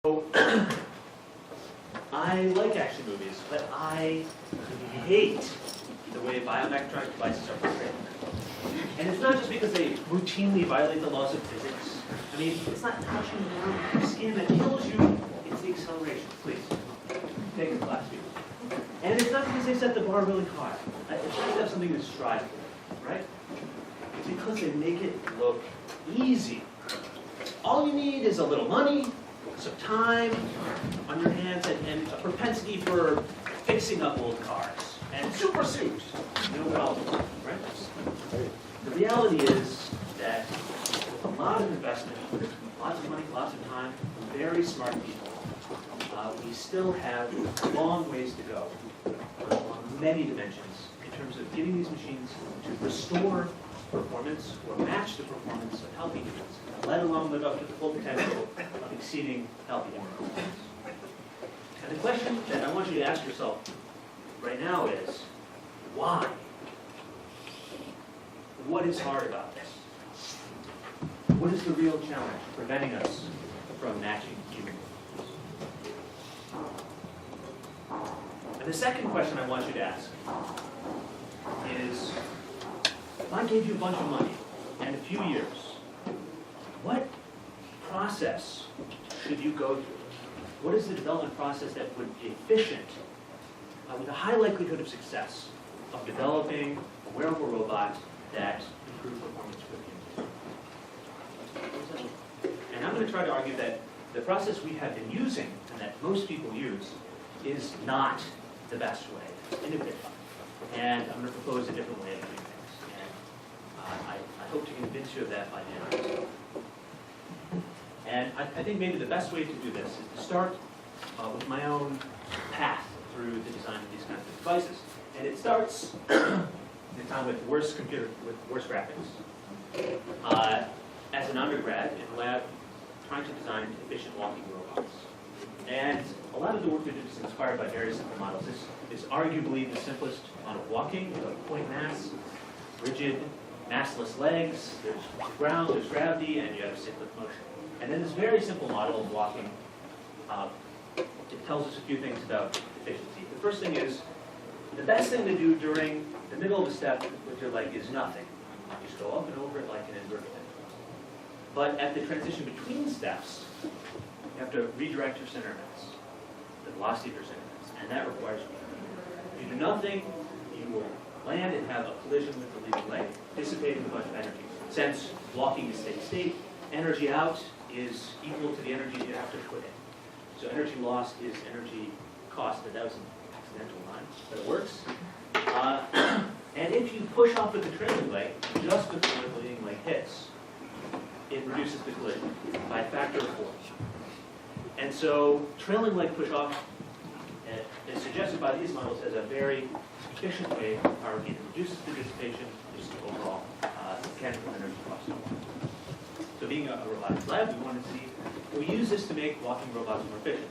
So, I like action movies, but I hate the way biomechatronic devices are portrayed. And it's not just because they routinely violate the laws of physics. I mean, it's not touching down your skin that kills you, it's the acceleration. Please, take the class, people. And it's not because they set the bar really high. It's nice to have something to strive for, right? It's because they make it look easy. All you need is a little money, some time on your hands, and a propensity for fixing up old cars. And super suit, no problem, right? The reality is that with a lot of investment, lots of money, lots of time, very smart people, we still have long ways to go on many dimensions in terms of getting these machines to restore performance or match the performance of healthy humans, let alone live up to the full potential of exceeding healthy human performance. And the question that I want you to ask yourself right now is, why? What is hard about this? What is the real challenge preventing us from matching human performance? And the second question I want you to ask is, if I gave you a bunch of money and a few years, what process should you go through? What is the development process that would be efficient, with a high likelihood of success, of developing a wearable robot that improves performance for humans? And I'm going to try to argue that the process we have been using, and that most people use, is not the best way to innovate. And I'm going to propose a different way of doing things. And I hope to convince you of that by the end of this. And I think maybe the best way to do this is to start with my own path through the design of these kinds of devices. And it starts in time with worse graphics. As an undergrad in the lab, trying to design efficient walking robots. And a lot of the work we did is inspired by very simple models. This is arguably the simplest model of walking. You have a point mass, rigid, massless legs, there's ground, there's gravity, and you have cyclic motion. And then this very simple model of walking, it tells us a few things about efficiency. The first thing is, the best thing to do during the middle of a step with your leg is nothing. You just go up and over it like an inverted pendulum. But at the transition between steps, you have to redirect your center mass, the velocity of your center mass, and that requires you. If you do nothing, you will land and have a collision with the leading leg, dissipating a bunch of energy. Since walking is steady state, energy out is equal to the energy you have to put in. So energy lost is energy cost. That was an accidental line, but it works. And if you push off with the trailing leg, just before the leading leg hits, it reduces the collision by a factor of 4. And so trailing leg push off is suggested by these models as a very efficient way of power gain. It reduces the dissipation, reduces the overall mechanical energy cost. So being a robotics lab, we wanted to see, can we use this to make walking robots more efficient?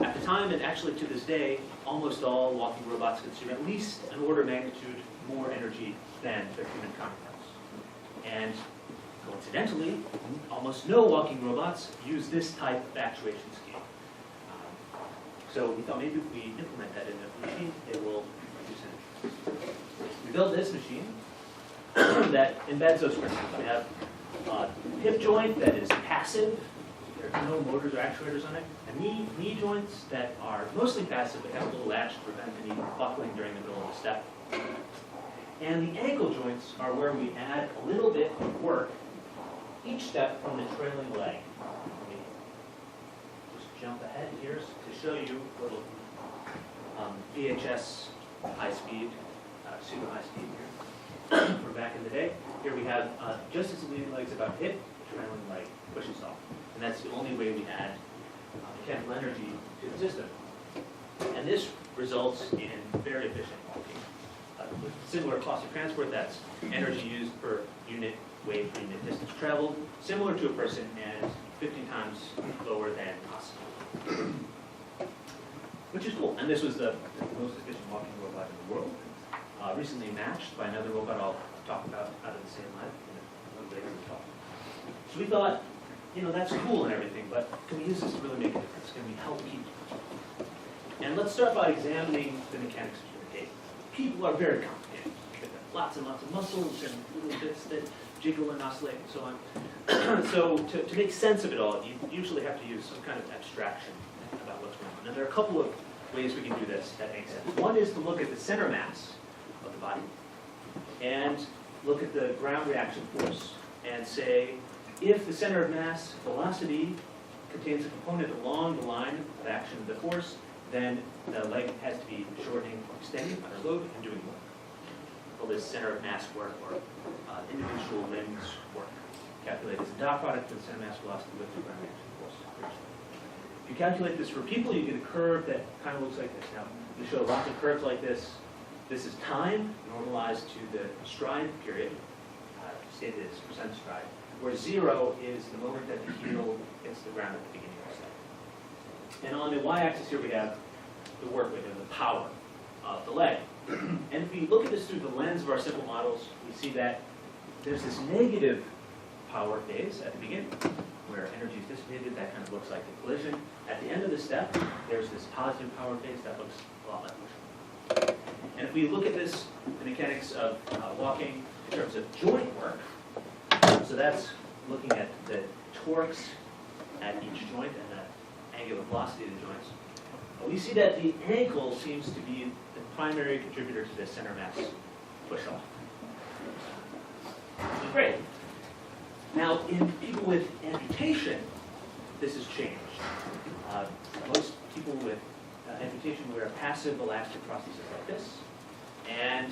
At the time, and actually to this day, almost all walking robots consume at least an order of magnitude more energy than their human counterparts. And coincidentally, almost no walking robots use this type of actuation scheme. So we thought maybe if we implement that in a machine, it will reduce energy. We built this machine that embeds those principles. We have a hip joint that is passive. There's no motors or actuators on it. And knee joints that are mostly passive, but have a little latch to prevent any buckling during the middle of the step. And the ankle joints are where we add a little bit of work each step from the trailing leg. Let me just jump ahead here to show you a little VHS high-speed, pseudo-high-speed here from back in the day. Here we have, just as the leading leg's about to hit, the trailing leg pushes off. And that's the only way we add mechanical energy to the system. And this results in very efficient walking. With similar cost of transport, that's energy used per unit weight per unit distance traveled, similar to a person and 15 times lower than us. Which is cool. And this was the most efficient walking robot in the world. Recently matched by another robot I'll talk about out of the same line in a little later in the talk. So we thought, that's cool and everything, but can we use this to really make a difference? Can we help people? And let's start by examining the mechanics of human gait. People are very complicated. They've got lots and lots of muscles and little bits that jiggle and oscillate and so on. So to make sense of it all, you usually have to use some kind of abstraction about what's going on. And there are a couple of ways we can do this that make sense. One is to look at the center mass of the body and look at the ground reaction force and say, if the center of mass velocity contains a component along the line of action of the force, then the leg has to be shortening or extending under load and doing work. Call this center of mass work or individual limbs work. Calculate as a dot product for the center mass velocity with the ground reaction force. If you calculate this for people, you get a curve that kind of looks like this. Now, we show lots of curves like this. This is time normalized to the stride period, stated as percent stride, where 0 is the moment that the heel hits the ground at the beginning of the step. And on the y-axis here we have the work weight, or the power of the leg. And if we look at this through the lens of our simple models, we see that there's this negative power phase at the beginning, where energy is dissipated. That kind of looks like a collision. At the end of the step, there's this positive power phase that looks a lot like motion. And if we look at this, the mechanics of walking in terms of joint work, so that's looking at the torques at each joint and the angular velocity of the joints. We see that the ankle seems to be the primary contributor to the center mass push-off. Which is great. Now, in people with amputation, this has changed. Most people with amputation wear passive elastic prosthesis like this, and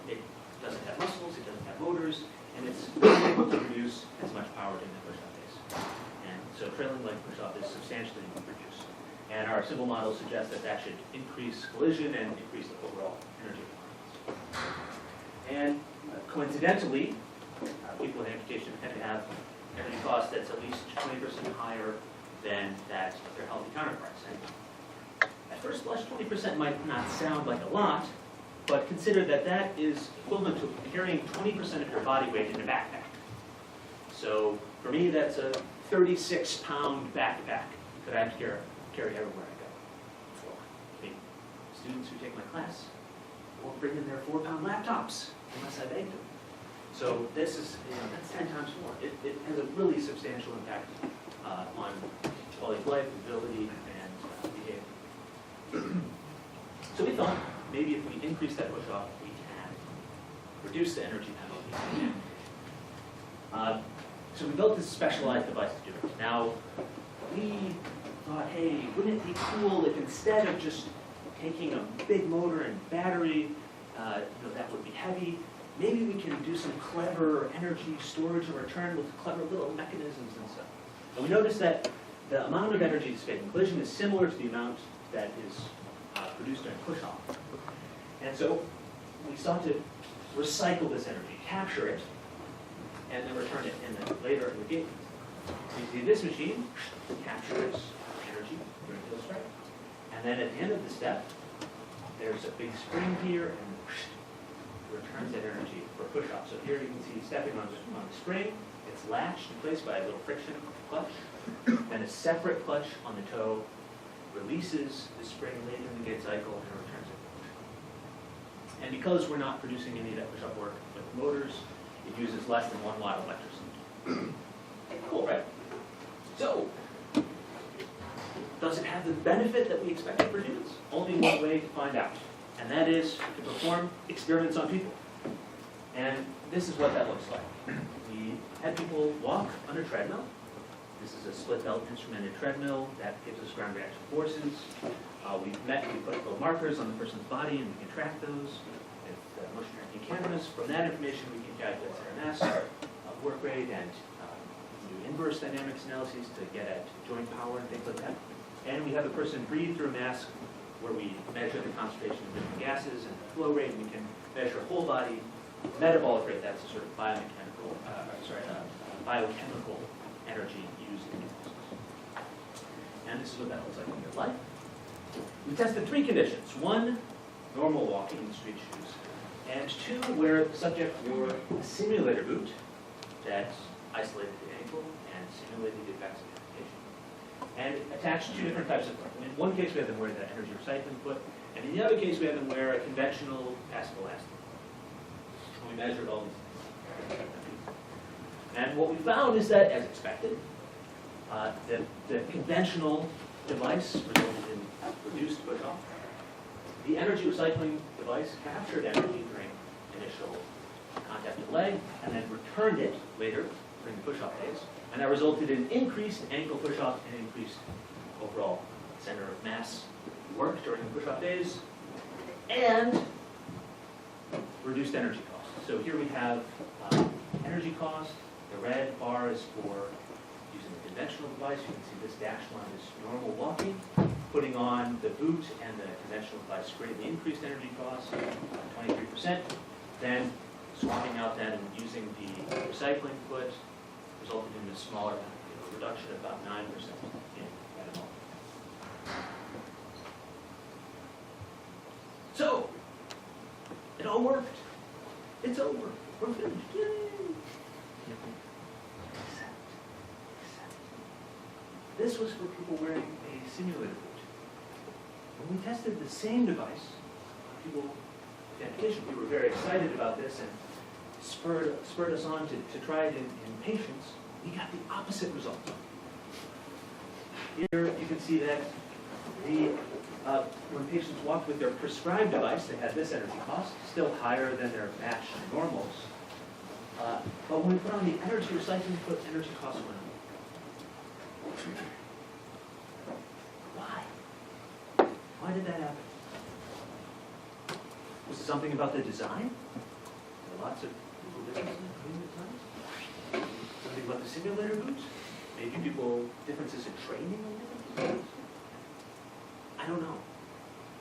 it doesn't have muscles, it doesn't have motors, and it's not able to produce as much power in the push-off phase. And so trailing leg push-off is substantially reduced. And our simple models suggest that that should increase collision and increase the overall energy requirements. And coincidentally, people with amputation tend to have energy cost that's at least 20% higher than that of their healthy counterparts. And at first blush, 20% might not sound like a lot, but consider that that is equivalent to carrying 20% of your body weight in a backpack. So for me, that's a 36-pound backpack that I have to carry everywhere I go. I mean, students who take my class won't bring in their 4-pound laptops unless I beg them. So this is, that's 10 times more. It has a really substantial impact on quality of life, ability, and behavior. So we thought maybe if we increase that push-off, we can reduce the energy penalty. So we built this specialized device to do it. Now, we thought, hey, wouldn't it be cool if instead of just taking a big motor and battery, that would be heavy, maybe we can do some clever energy storage and return with clever little mechanisms and stuff. And we noticed that the amount of energy dissipated in collision is similar to the amount that is produced during push-off. And so we sought to recycle this energy, capture it, and then return it later in the game. So you see this machine captures energy during heel strike. And then at the end of the step, there's a big spring here, and returns that energy for push-off. So here you can see stepping on the spring, it's latched in place by a little friction clutch, and a separate clutch on the toe releases the spring later in the gait cycle and returns it. And because we're not producing any of that push-off work with motors, it uses less than 1 watt of electricity. Cool, right? So, does it have the benefit that we expected for humans? Only one way to find out, and that is to perform experiments on people. And this is what that looks like. We had people walk on a treadmill. This is a split belt instrumented treadmill that gives us ground reaction forces. We put little markers on the person's body, and we can track those with motion tracking cameras. From that information, we can calculate center mass, work rate, and do inverse dynamics analyses to get at joint power and things like that. And we have the person breathe through a mask where we measure the concentration of different gases and the flow rate, and we can measure whole body metabolic rate. That's a sort of biochemical energy used in the process. And this is what that looks like in real life. We tested 3 conditions. 1, normal walking in street shoes. And 2, where the subject wore a simulator boot that isolated the ankle and simulated the effects of amplification, and attached two different types of foot. In one case, we have them wear the energy recycling foot, and in the other case, we have them wear a conventional passive elastic. And we measured all these things. And what we found is that, as expected, the conventional device resulted in reduced push-off. The energy recycling device captured energy during initial contact with the leg and then returned it later during the push-off phase. And that resulted in increased ankle push-off and increased overall center of mass work during the push-off phase and reduced energy cost. So here we have energy cost. The red bar is for using a conventional device. You can see this dashed line is normal walking. Putting on the boot and the conventional device greatly increased energy costs, 23%. Then swapping out that and using the recycling foot resulted in a smaller reduction of about 9% in metabolic. So, it all worked. It's over. We're finished. Yay! Except, this was for people wearing a simulator boot. When we tested the same device on people with amputation, we were very excited about this and spurred us on to try it in patients. We got the opposite result. Here you can see that when patients walked with their prescribed device, they had this energy cost, still higher than their matched normals. But when we put on the energy recycling foot, energy cost went up. Why? Why did that happen? Was it something about the design? There are lots of differences between the designs. Something about the simulator boots? Maybe differences in training on different boots? I don't know.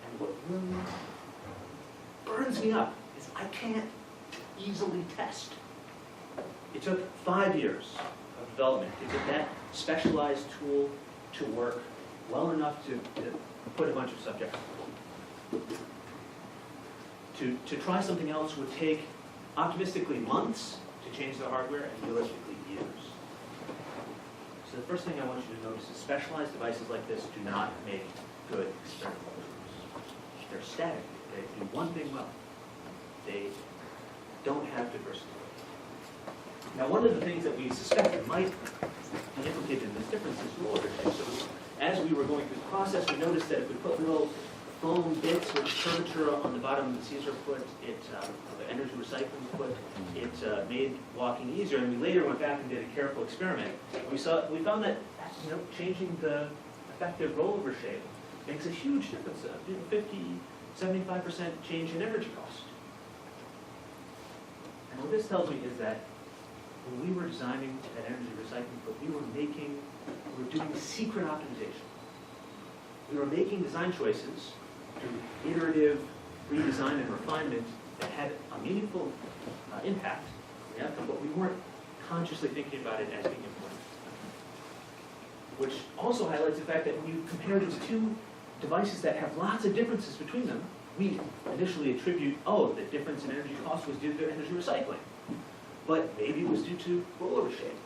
And what really burns me up is I can't easily test. It took 5 years of development to get that specialized tool to work well enough to put a bunch of subjects. To try something else would take optimistically months to change the hardware and realistically years. So the first thing I want you to notice is specialized devices like this do not make good experimental tools. They're static. They do one thing well. They don't have diversity. Now, one of the things that we suspected might be implicated in this difference is roller shape. So as we were going through the process, we noticed that if we put little foam bits with curvature on the bottom of the Caesar foot, the energy recycling foot, it made walking easier. And we later went back and did a careful experiment. We found that changing the effective rollover shape makes a huge difference. 50, 75% change in energy cost. And what this tells me is that when we were designing that energy recycling foot, we were doing secret optimization. We were making design choices through iterative redesign and refinement that had a meaningful impact on the outcome, but we weren't consciously thinking about it as being important. Which also highlights the fact that when you compare these two devices that have lots of differences between them, we initially attribute, the difference in energy cost was due to energy recycling. But maybe it was due to rollover shape,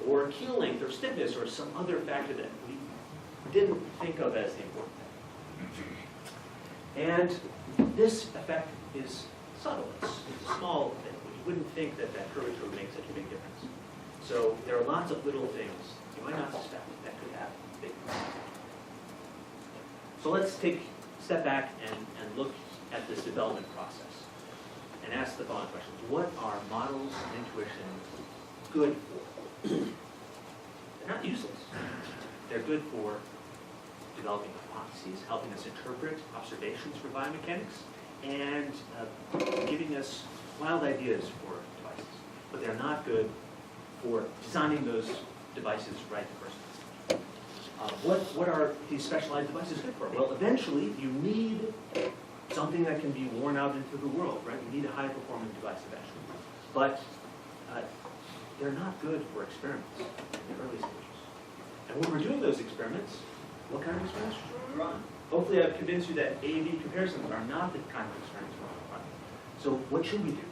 or keel length, or stiffness, or some other factor that we didn't think of as the important thing. And this effect is subtle. It's a small thing. You wouldn't think that curvature would make such a big difference. So there are lots of little things you might not suspect that could have big difference. So let's take a step back and look at this development process and ask the following questions. What are models of intuition good for? They're not useless. They're good for developing hypotheses, helping us interpret observations for biomechanics, and giving us wild ideas for devices. But they're not good for designing those devices right the first time. What are these specialized devices good for? Well, eventually you need something that can be worn out into the world, right? You need a high-performing device eventually. But they're not good for experiments in the early stages. And when we're doing those experiments, what kind of experiments should we run? Hopefully I've convinced you that A/B comparisons are not the kind of experiments we want to run. So what should we do?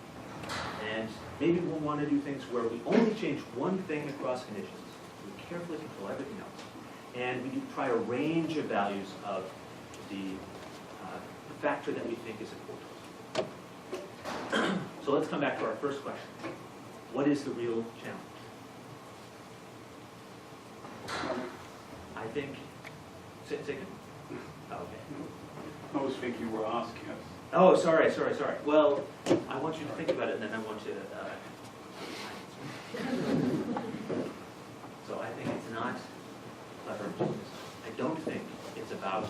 And maybe we'll want to do things where we only change one thing across conditions. We carefully control everything else. And we do try a range of values of the factor that we think is important. So let's come back to our first question. What is the real challenge? I think, say again? Oh, okay. I was thinking you were asking us. Oh, sorry. Well, I want you to think about it, and then I want you to. So I think it's not clever. I don't think it's about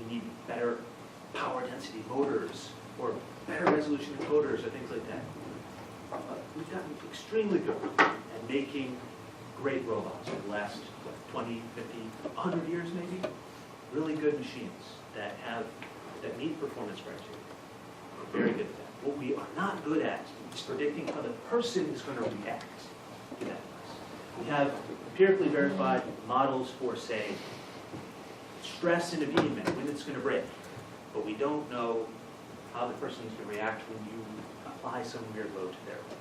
we need better power density motors or better resolution encoders or things like that. We've gotten extremely good at making great robots over the last 20, 50, 100 years maybe. Really good machines that meet performance criteria. We're very good at that. What we are not good at is predicting how the person is going to react to that device. We have empirically verified models for, say, stress in a beam and when it's going to break, but we don't know how the person is going to react when you apply some weird load to their leg.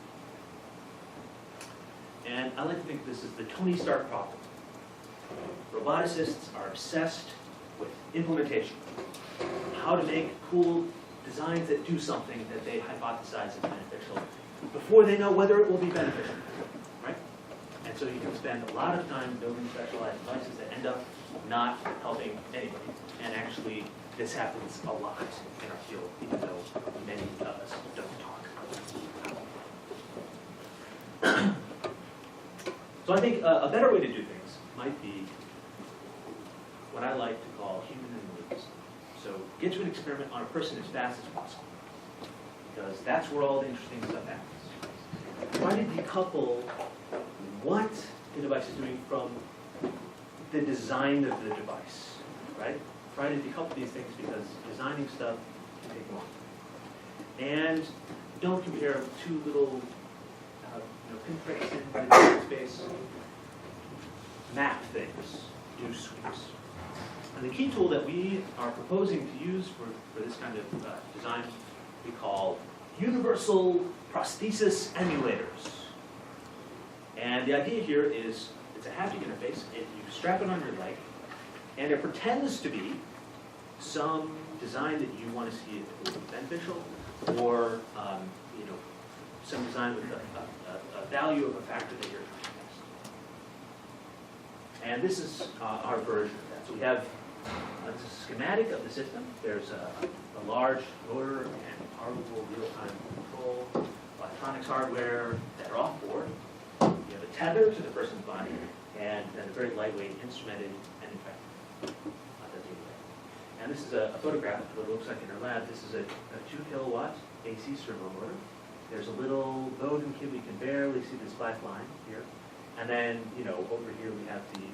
And I like to think this is the Tony Stark problem. Roboticists are obsessed with implementation, how to make cool designs that do something that they hypothesize is beneficial before they know whether it will be beneficial, right? And so you can spend a lot of time building specialized devices that end up not helping anybody. And actually, this happens a lot in our field, even though many of us don't talk. So I think a better way to do things might be what I like to call human in the loop. So get to an experiment on a person as fast as possible, because that's where all the interesting stuff happens. Try to decouple what the device is doing from the design of the device, right? Try to decouple these things because designing stuff can take long. And don't compare two little pinpricks in space. Map things, do sweeps. And the key tool that we are proposing to use for this kind of design, we call universal prosthesis emulators. And the idea here is it's a haptic interface, and you strap it on your leg, and it pretends to be some design that you want to see it will be beneficial, or some design with a value of a factor that you're trying to test. And this is our version of that. So we have a schematic of the system. There's a large motor and powerful real-time control, electronics hardware that are off-board. You have a tether to the person's body, and then a very lightweight instrumented and infected. And this is a photograph of what it looks like in our lab. This is a 2 kilowatt AC servo motor. There's a little Bowden kit. We can barely see this black line here. And then, over here we have the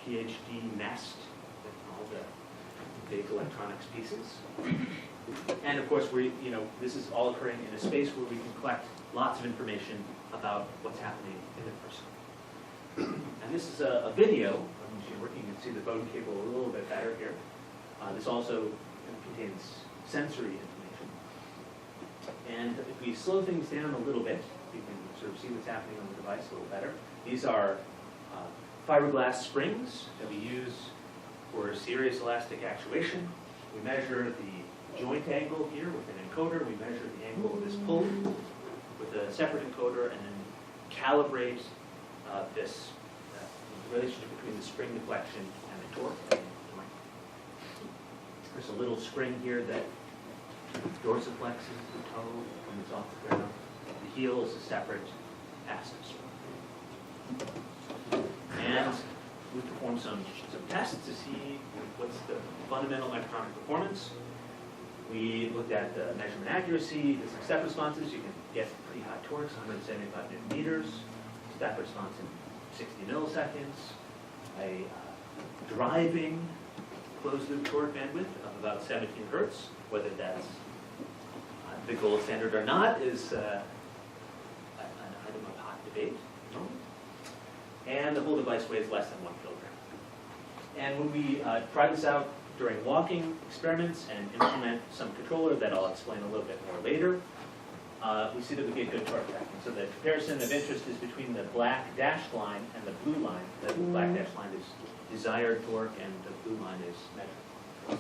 PhD nest with all the big electronics pieces. And of course, this is all occurring in a space where we can collect lots of information about what's happening in the person. And this is a video of the machine working. You can see the Bowden cable a little bit better here. This also contains sensory information. And if we slow things down a little bit, you can sort of see what's happening on the device a little better. These are fiberglass springs that we use for serious elastic actuation. We measure the joint angle here with an encoder. We measure the angle of this pull with a separate encoder, and then calibrate this relationship between the spring deflection and the torque. There's a little spring here that dorsiflexes the toe when it's off the ground. The heel is a separate acid spring. And we performed some tests to see what's the fundamental electronic performance. We looked at the measurement accuracy, the step responses. You can get pretty high torques, 175 newton meters. Step response in 60 milliseconds. A driving closed-loop torque bandwidth of about 17 hertz. Whether that's the gold standard or not is an item of hot debate. And the whole device weighs less than 1 kilogram. And when we try this out during walking experiments and implement some controller that I'll explain a little bit more later, we see that we get good torque tracking. So the comparison of interest is between the black dashed line and the blue line. The black dashed line is desired torque and the blue line is measured.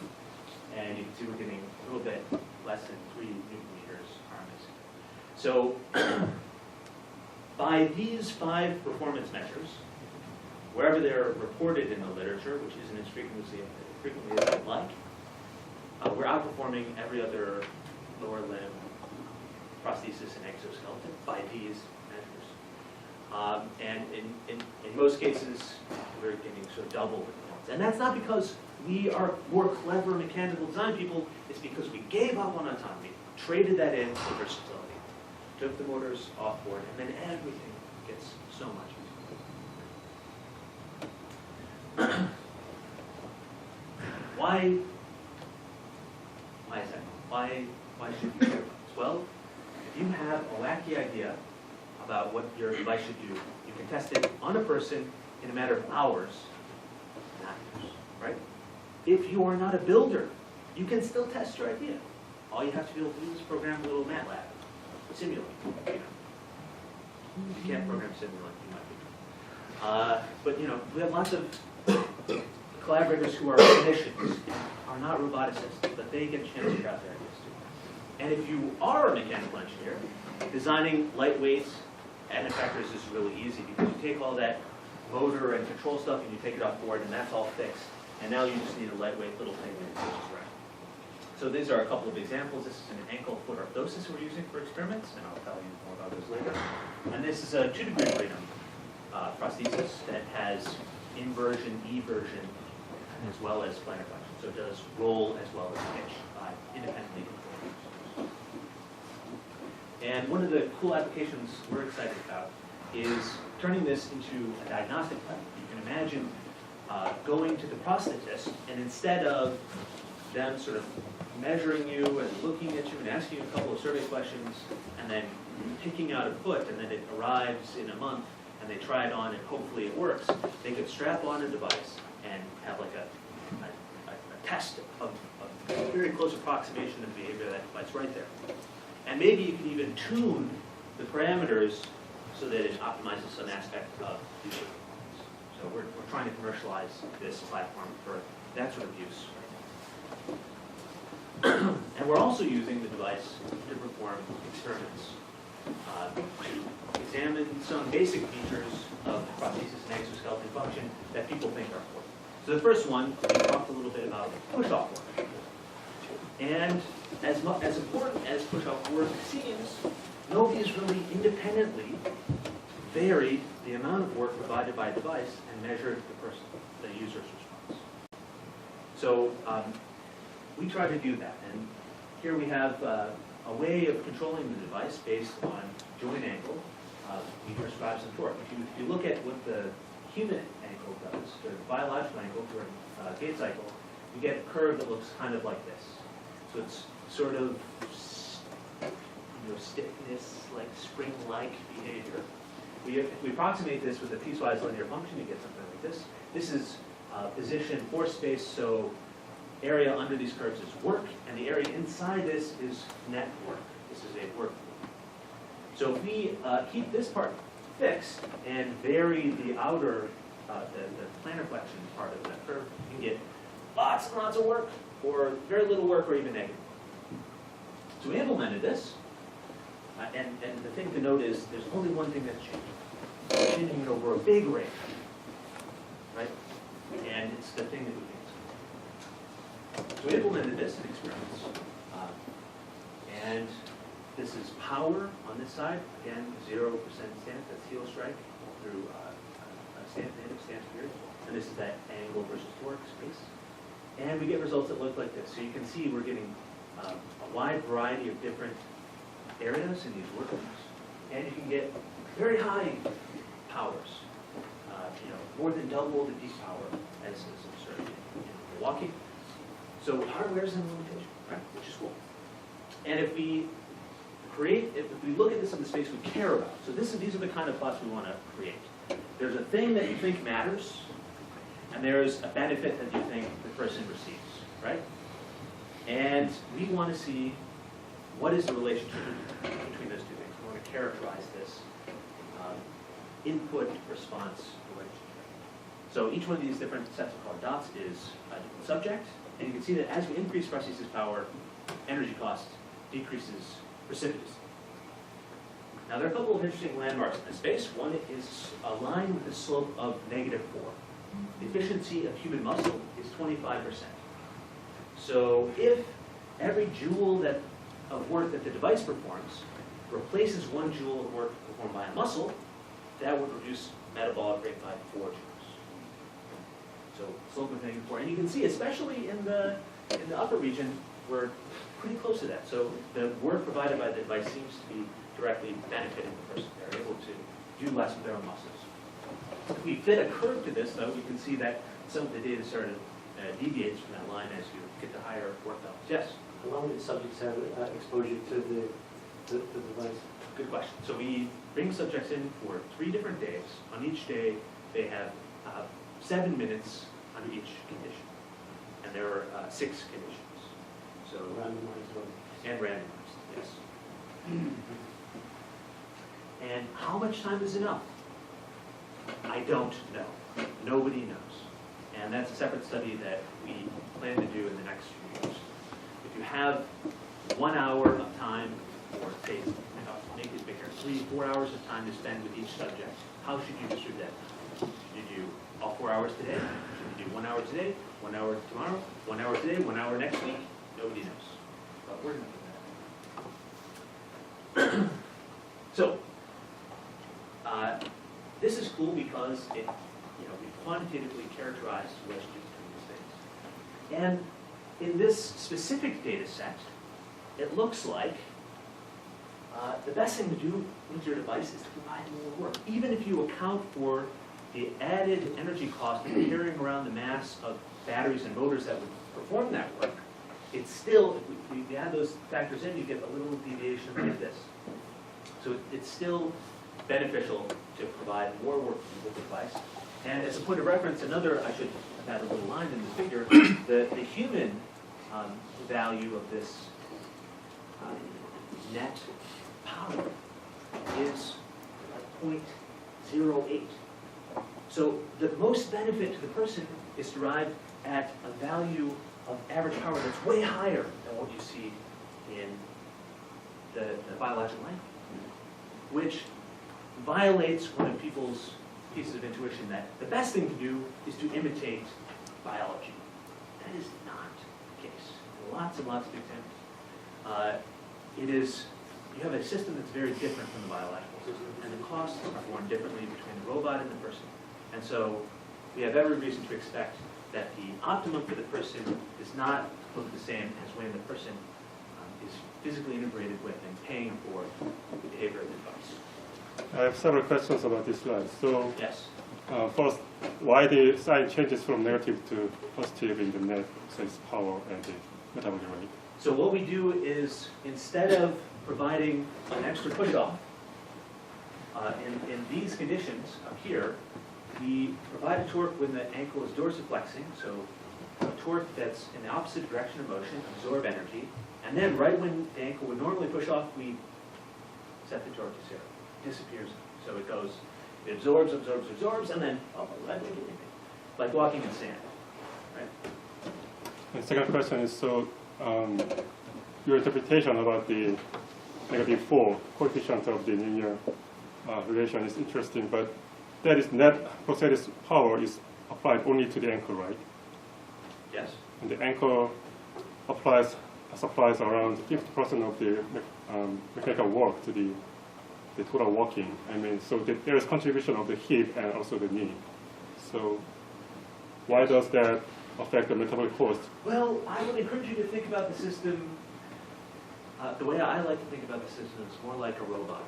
And you can see we're getting a little bit less than 3 Newton meters RMS. So by these 5 performance measures, wherever they're reported in the literature, which isn't as frequently as I'd like, we're outperforming every other lower limb prosthesis and exoskeleton by these measures. And in most cases, we're getting sort of double the results. And that's not because we are more clever mechanical design people, it's because we gave up on autonomy, traded that in for versatility, took the motors off board, and then everything gets so much easier. Why is that? Why should you care about this? Well, if you have a wacky idea about what your device should do, you can test it on a person in a matter of hours, not years, right? If you are not a builder, you can still test your idea. All you have to be able to do is program a little MATLAB, simulate. You know. If you can't program simulate, you might be. But you know, we have lots of collaborators who are clinicians, are not roboticists, but they get a chance to try out their ideas too. And if you are a mechanical engineer, designing lightweight additive factors is really easy because you take all that motor and control stuff and you take it off board and that's all fixed. And now you just need a lightweight little thing that goes around. So these are a couple of examples. This is an ankle foot orthosis we're using for experiments, and I'll tell you more about this later. And this is a 2-degree freedom prosthesis that has inversion, eversion, as well as plantar flexion. So it does roll as well as pitch independently. And one of the cool applications we're excited about is turning this into a diagnostic platform. You can imagine going to the prosthetist, and instead of them sort of measuring you and looking at you and asking you a couple of survey questions, and then picking out a foot, and then it arrives in a month, and they try it on, and hopefully it works, they could strap on a device and have like a test of a very close approximation of the behavior of that device right there. And maybe you can even tune the parameters so that it optimizes some aspect of the user. So we're trying to commercialize this platform for that sort of use right now. And we're also using the device to perform experiments to examine some basic features of prosthesis and exoskeleton function that people think are important. So the first one, we talked a little bit about push-off work. And as important as push-off work seems, nobody's really independently varied the amount of work provided by a device and measured the user's response. So we try to do that. And here we have a way of controlling the device based on joint angle. We prescribe some torque. If you look at what the human ankle does, the biological ankle for a gait cycle, you get a curve that looks kind of like this. So it's sort of stiffness, like spring-like behavior. If we approximate this with a piecewise linear function, you get something like this. This is position, force space, so area under these curves is work, and the area inside this is net work. This is a work. So if we keep this part fixed and vary the outer, the plantar flexion part of that curve, you can get lots and lots of work, or very little work, or even negative work. So we implemented this, and the thing to note is there's only one thing that's changing. It's changing it over a big range, right? And it's the thing that we think. So we implemented this in experiments, and this is power on this side. Again, 0% stance, that's heel strike through stance period. And this is that angle versus torque space. And we get results that look like this. So you can see we're getting a wide variety of different areas in these work groups. And you can get very high powers, more than double the peak power as is observed in walking. So hardware is a limitation, right? Which is cool. And if we look at this in the space we care about, so these are the kind of plots we want to create. There's a thing that you think matters, and there's a benefit that you think the person receives, right? And we want to see what is the relationship between those two things? We want to characterize this input-response relationship. So each one of these different sets of colored dots is a different subject, and you can see that as we increase prosthesis power, energy cost decreases precipitously. Now, there are a couple of interesting landmarks in this space. One is a line with a slope of -4. The efficiency of human muscle is 25%. So if every joule of work that the device performs replaces 1 joule of work performed by a muscle, that would reduce metabolic rate by 4 joules. So slope of -4. And you can see, especially in the upper region, we're pretty close to that. So the work provided by the device seems to be directly benefiting the person. They're able to do less with their own muscles. If we fit a curve to this, though, we can see that some of the data sort of deviates from that line as you get to higher work levels. Yes? How long did subjects have exposure to the device? Good question. So we bring subjects in for 3 different days. On each day, they have 7 minutes under each condition. And there are 6 conditions. So Randomized one. and randomized, yes. And how much time is enough? I don't know. Nobody knows. And that's a separate study that we plan to do in the next few years. If you have 1 hour of time, or say, make it bigger, 3-4 hours of time to spend with each subject, how should you distribute that? Should you do all 4 hours today? Should you do 1 hour today, 1 hour tomorrow, 1 hour today, 1 hour next week? Nobody knows. But we're going to do that. So, this is cool because it, we quantitatively characterized the relationship between these things. And in this specific data set, it looks like the best thing to do with your device is to provide more work. Even if you account for the added energy cost of carrying around the mass of batteries and motors that would perform that work, it's still, if we add those factors in, you get a little deviation like this. So it's still beneficial to provide more work with the device. And as a point of reference, another, I should have had a little line in the figure, the human value of this net power is 0.08. So the most benefit to the person is derived at a value of average power that's way higher than what you see in the biological life, which violates one of people's pieces of intuition that the best thing to do is to imitate biology. That is not the case. Lots and lots of examples. You have a system that's very different from the biological system, and the costs are formed differently between the robot and the person. And so we have every reason to expect that the optimum for the person does not look the same as when the person is physically integrated with and paying for the behavior of the device. I have several questions about this slide. So, Yes? first, why the sign changes from negative to positive in the net size power and the metabolic rate? So what we do is, instead of providing an extra push-off, in these conditions up here, we provide a torque when the ankle is dorsiflexing, so a torque that's in the opposite direction of motion, absorb energy, and then right when the ankle would normally push off, we set the torque to 0. It disappears. So it goes, it absorbs, and then, like walking in sand, right? And second question is, so your interpretation about the -4 coefficient of the linear relation is interesting, but that is net prosthetic power is applied only to the ankle, right? Yes. And the ankle supplies around 50% of the mechanical work to the total walking. I mean, so there is contribution of the hip and also the knee. So why does that affect the metabolic cost? Well, I would encourage you to think about the system, the way I like to think about the system is more like a robot.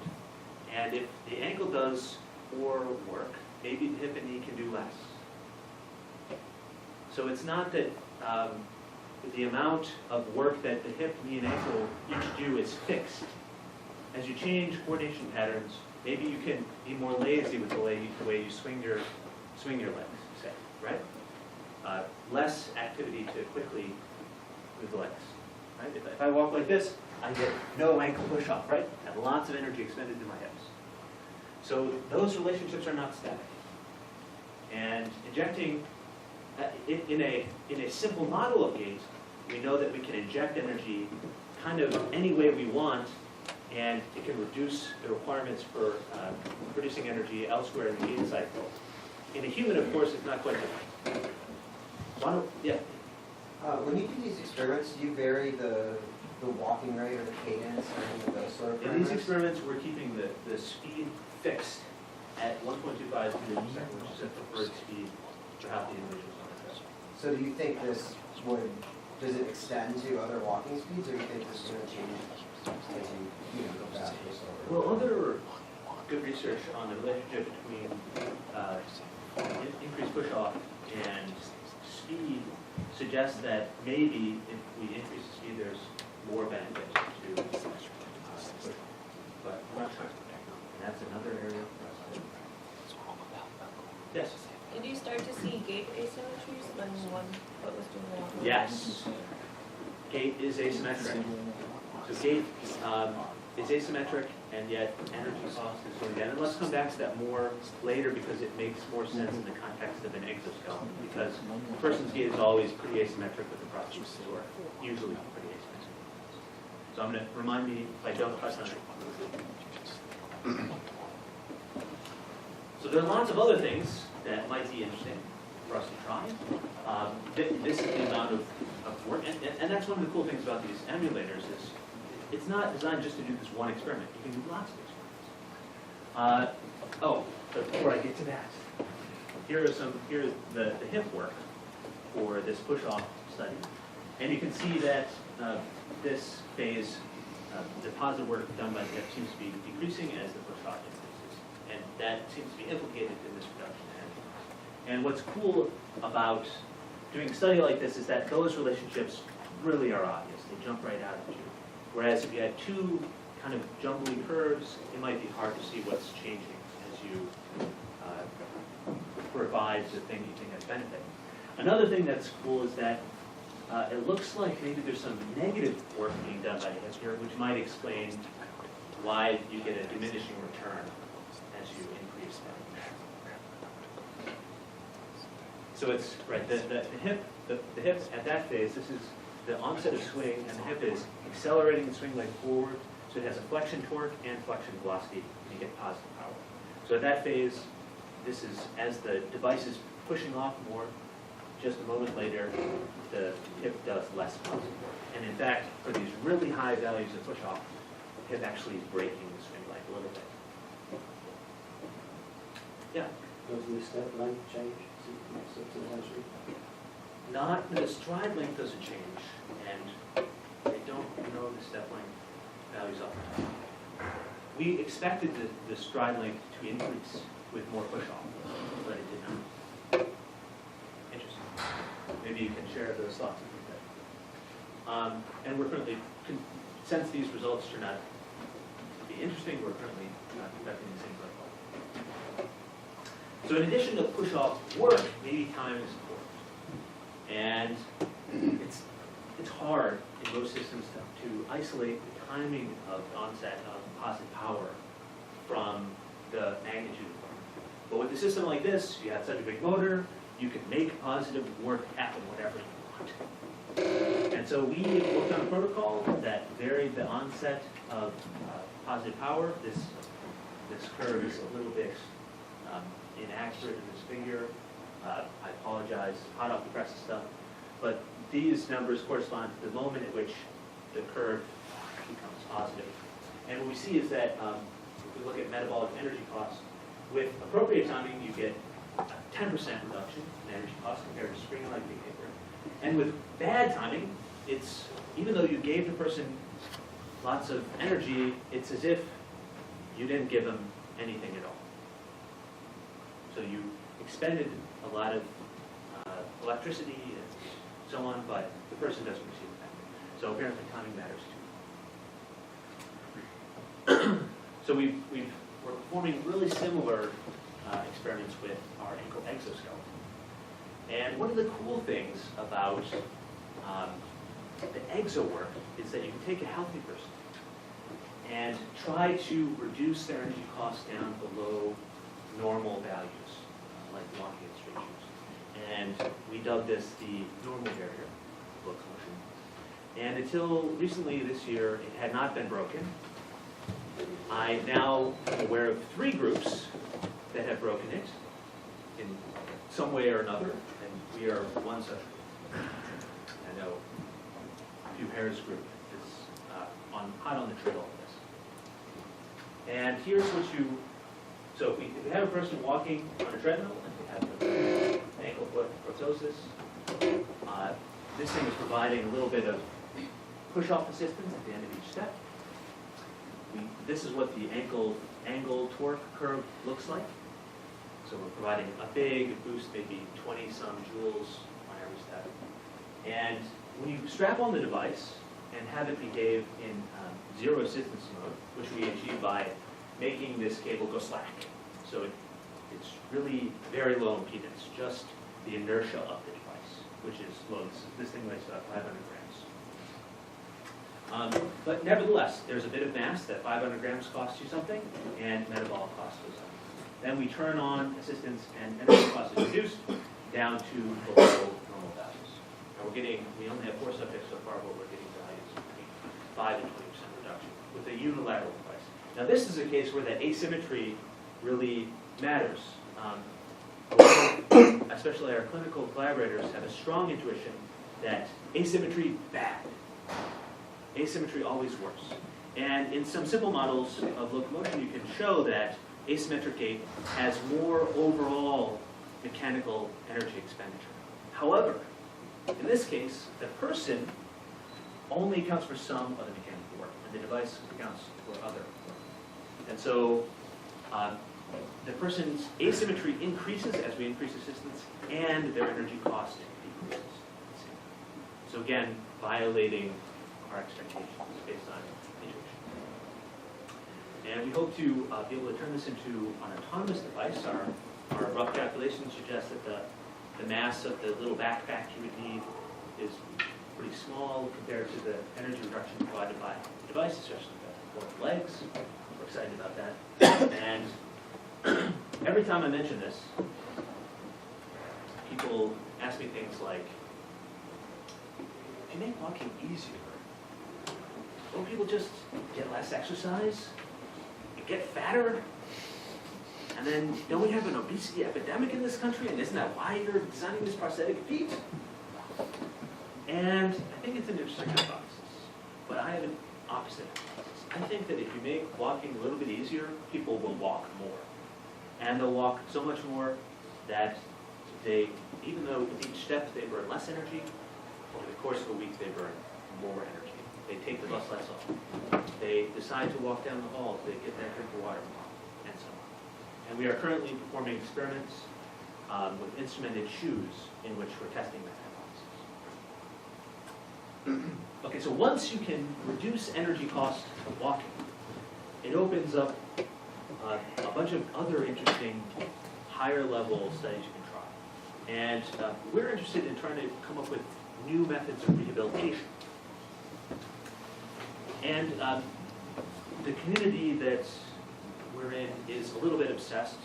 And if the ankle does more work, maybe the hip and knee can do less. So it's not that the amount of work that the hip, knee, and ankle each do is fixed. As you change coordination patterns, maybe you can be more lazy with the way you swing your legs, say, right? Less activity to quickly move the legs, right? If I walk like this, I get no ankle push-off, right? I have lots of energy expended in my hips. So those relationships are not static. And injecting, in a simple model of gait, we know that we can inject energy kind of any way we want, and it can reduce the requirements for producing energy elsewhere in the gait cycle. In a human, of course, it's not quite different. Yeah. When you do these experiments, do you vary the walking rate or the cadence or any of those sort of In these parameters? experiments, we're keeping the speed fixed at 1.25 meters per second, which is a preferred speed for half the individuals on the test. So do you think this does it extend to other walking speeds, or do you think this is going to change as you go faster or slower? Well, other good research on the relationship between increased push-off and speed suggests that maybe if we increase the speed, there's more benefit to push-off. But we're not sure. And that's another area for us to. Yes? Did you start to see gait asymmetries when one foot was doing the walking? Yes. Gait is asymmetric. So gait is asymmetric, and yet energy cost is going down. And let's come back to that more later because it makes more sense in the context of an exoskeleton. Because a person's gait is always pretty asymmetric with the prosthesis, or usually pretty asymmetric. So I'm going to remind me if I don't touch on it. So there are lots of other things that might be interesting for us to try. This is the amount of work, and that's one of the cool things about these emulators is it's not designed just to do this one experiment. You can do lots of experiments. But before I get to that, here's the hip work for this push-off study, and you can see that this phase, the positive work done by the hip seems to be decreasing as the push-off increases, and that seems to be implicated in this reduction in energy. And what's cool about doing a study like this is that those relationships really are obvious. They jump right out at you. Whereas if you had two kind of jumbly curves, it might be hard to see what's changing as you provide the thing you think has benefit. Another thing that's cool is that it looks like maybe there's some negative work being done by the hip here, which might explain why you get a diminishing return as you increase that. So it's right, the hip at that phase, this is the onset of swing, and the hip is accelerating the swing leg forward, so it has a flexion torque and flexion velocity, and you get positive power. So at that phase, this is as the device is pushing off more, just a moment later, the hip does less positive work. And in fact, for these really high values of push off, the hip actually is breaking the swing leg a little bit. Yeah? Does the step length change substantially? Not, the stride length doesn't change, and I don't know the step length values off the top. We expected the stride length to increase with more push-off, but it did not. Interesting. Maybe you can share those thoughts with me. And we're currently, since these results turn out to be interesting, we're currently conducting the same protocol. So in addition to push-off work, maybe time is important. And it's hard in most systems to isolate the timing of onset of positive power from the magnitude of work. But with a system like this, you have such a big motor, you can make positive work happen whatever you want. And so we worked on a protocol that varied the onset of positive power. This curve is a little bit inaccurate in this figure. I apologize, hot off the press stuff. But these numbers correspond to the moment at which the curve becomes positive. And what we see is that if we look at metabolic energy costs, with appropriate timing, you get a 10% reduction in energy costs compared to spring-like behavior. And with bad timing, it's, even though you gave the person lots of energy, it's as if you didn't give them anything at all. So you expended a lot of electricity and so on, but the person doesn't receive it back. So apparently timing matters too. So we're performing really similar experiments with our ankle exoskeleton. And one of the cool things about the exo work is that you can take a healthy person and try to reduce their energy costs down below normal values, like walking in straight shoes. And we dubbed this the normal barrier of locomotion. And until recently this year, it had not been broken. I now am aware of 3 groups that have broken it in some way or another, and we are one such group. I know Hugh Harris group is hot on the trail of this. And here's what so if we have a person walking on a treadmill, and we have an ankle foot orthosis, this thing is providing a little bit of push-off assistance at the end of each step. This is what the angle torque curve looks like. So we're providing a big boost, maybe 20-some joules on every step. And when you strap on the device and have it behave in zero assistance mode, which we achieve by making this cable go slack. So it's really very low impedance, just the inertia of the device, which is low. This thing weighs about 500 grams. But nevertheless, there's a bit of mass that 500 grams costs you something, and metabolic cost goes up. Then we turn on assistance, and energy cost is reduced down to below normal values. And we only have 4 subjects so far, but we're getting values between 5 and 20% reduction with a unilateral device. Now this is a case where that asymmetry really matters. Especially our clinical collaborators have a strong intuition that asymmetry bad. Asymmetry always worse. And in some simple models of locomotion, you can show that asymmetric gait has more overall mechanical energy expenditure. However, in this case, the person only accounts for some of the mechanical work, and the device accounts for other work. And so the person's asymmetry increases as we increase assistance, and their energy cost decreases. So again, violating our expectations based on intuition. And we hope to be able to turn this into an autonomous device. Our rough calculations suggest that the mass of the little backpack you would need is pretty small compared to the energy reduction provided by the device, especially the legs. We're excited about that. And every time I mention this, people ask me things like, if you make walking easier, don't people just get less exercise and get fatter? And then don't we have an obesity epidemic in this country? And isn't that why you're designing this prosthetic feet? And I think it's an interesting hypothesis, but I have an opposite hypothesis. I think that if you make walking a little bit easier, people will walk more. And they'll walk so much more that even though with each step they burn less energy, over the course of a week they burn more energy. They take the bus less often. They decide to walk down the hall. They get that drink of water more, and so on. And we are currently performing experiments with instrumented shoes in which we're testing that hypothesis. Okay, so once you can reduce energy cost of walking, it opens up a bunch of other interesting higher level studies you can try. And we're interested in trying to come up with new methods of rehabilitation. And the community that we're in is a little bit obsessed,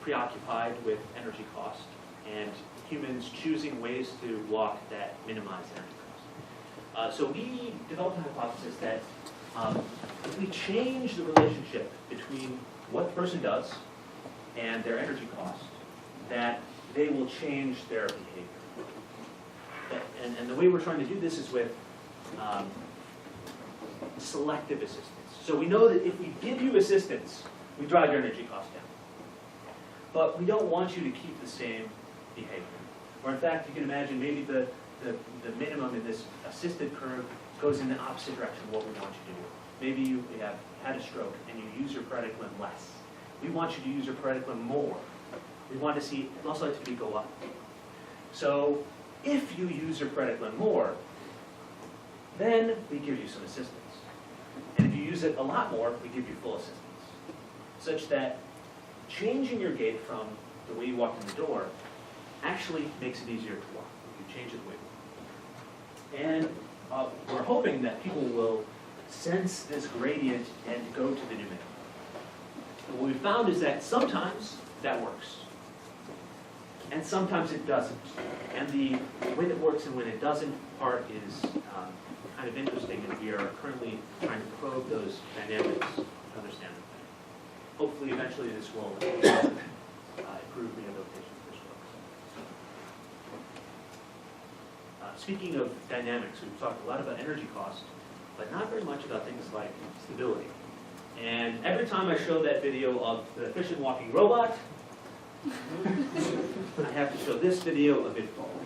preoccupied with energy cost, and humans choosing ways to walk that minimize energy cost. So we developed a hypothesis that if we change the relationship between what the person does and their energy cost, that they will change their behavior. And the way we're trying to do this is with selective assistance. So we know that if we give you assistance, we drive your energy cost down. But we don't want you to keep the same behavior. Or in fact, you can imagine maybe the minimum in this assisted curve goes in the opposite direction of what we want you to do. Maybe you have had a stroke and you use your paretic limb less. We want you to use your paretic limb more. We want to see muscle activity go up. So if you use your paretic limb more, then we give you some assistance. And if you use it a lot more, we give you full assistance. Such that changing your gait from the way you walk in the door actually makes it easier to walk. You change it the way you walk. And we're hoping that people will sense this gradient and go to the new minimum. And what we found is that sometimes that works, and sometimes it doesn't. And the way that works and when it doesn't part is kind of interesting, and we are currently trying to probe those dynamics to understand them. Hopefully, eventually, this will improve rehabilitation of fish stocks. Speaking of dynamics, we've talked a lot about energy cost, but not very much about things like stability. And every time I show that video of the efficient walking robot, I have to show this video of it falling,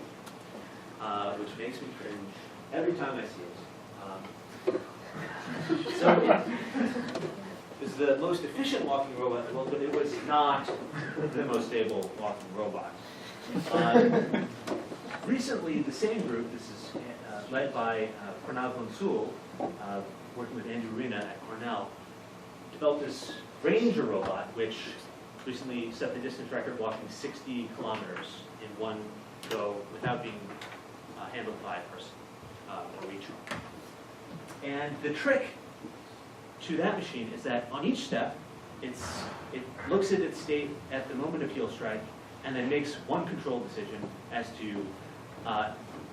which makes me cringe every time I see it. So it is the most efficient walking robot in the world, but it was not the most stable walking robot. Recently, the same group, this is led by Pranav Bansal, working with Andrew Rina at Cornell, developed this Ranger robot, which recently set the distance record walking 60 kilometers in one go without being handled by a person or reach. And the trick to that machine is that on each step, it looks at its state at the moment of heel strike and then makes one control decision as to